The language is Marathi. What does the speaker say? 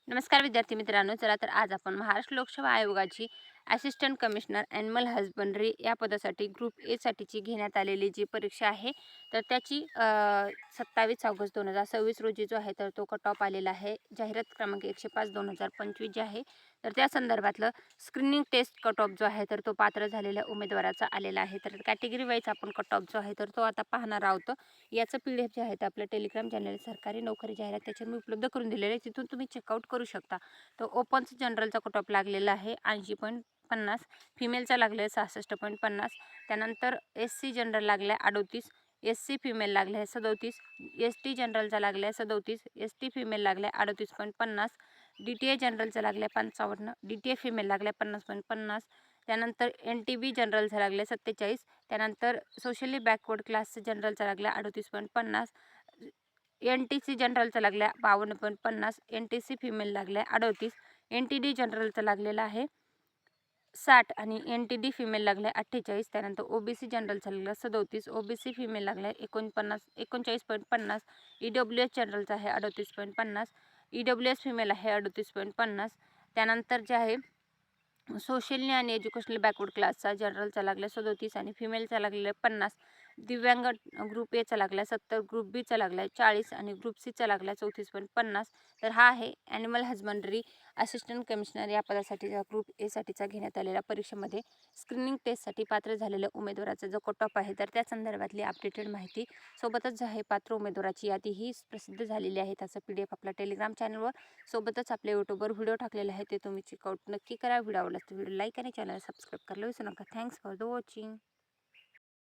नमस्कार विद्यार्थी मित्रांनो. चला तर आज आपण महाराष्ट्र लोकसेवा आयोगाची असिस्टंट कमिशनर ॲनिमल हजबंड्री या पदासाठी ग्रुप ए साठीची घेण्यात आलेली जी परीक्षा आहे तर त्याची 27 ऑगस्ट 2026 रोजी जो आहे तर तो कट ऑफ आलेला आहे. जाहिरात क्रमांक 105/2025 जे आहे तर त्या संदर्भातलं स्क्रीनिंग टेस्ट कट ऑफ जो आहे तर तो पात्र झालेल्या उमेदवाराचा आलेला आहे. तर कॅटेगरी वाईज आपण कट ऑफ जो आहे तर तो आता पाहणार आहोत. याचं PDF जे आहे ते आपल्या टेलिग्राम चॅनल सरकारी नोकरी जाहिरात त्याच्यावर मी उपलब्ध करून दिलेले आहे. तिथून तुम्ही चेकआउट करू शकता. तर ओपनचं जनरलचा कट ऑफ लागलेला आहे 80.50, फिमेलचा लागला आहे 66.50, त्यानंतर SC जनरल लागला आहे 38, SC फिमेल लागले आहे 37, ST जनरलचा लागला आहे 37, ST फिमेल लागला आहे 38.50, DTA जनरलचा लागला आहे 55, DTA फिमेल लागला आहे 50.50, त्यानंतर NTB जनरलचा लागला आहे 47, त्यानंतर सोशली बॅकवर्ड क्लासचं जनरलचा लागला 38.50, NTC जनरलचा लागला 52.50, NTC फिमेल लागला 38, NTD जनरलचा लागलेला आहे 60 आणि NTD फिमेल लागला 48, त्यानंतर OBC जनरलचा लागला 37, OBC फिमेल लागला 39.50, EWS जनरलचा आहे 38.50, EWS फिमेल आहे 38.50, त्यानंतर जे आहे सोशली आणि एज्युकेशनल बॅकवर्ड क्लासचा जनरलचा लागला 37 आणि फिमेलचा लागलेला 50, दिव्यांग ग्रुप एचा लागला 70, ग्रुप बीचा लागला 40 आणि ग्रुप सीचा लागला 34.50. तर हा आहे ॲनिमल हजबंड्री असिस्टंट कमिशनर या पदासाठीचा ग्रुप ए साठीचा घेण्यात आलेल्या परीक्षेमध्ये स्क्रीनिंग टेस्टसाठी पात्र झालेल्या उमेदवाराचा जो कट ऑफ आहे तर त्या संदर्भातली अपडेटेड माहिती सोबतच जो आहे पात्र उमेदवाराची यादी ही प्रसिद्ध झालेली आहे. त्याचा PDF आपल्या टेलिग्राम चॅनलवर सोबतच आपल्या यूट्यूबवर व्हिडिओ टाकलेला आहे ते तुम्ही चेकआउट नक्की करा. व्हिडिओ आवडला तर व्हिडिओ लाईक आणि चॅनल सबस्क्राईब करायला विसरू नका. Thanks for the watching.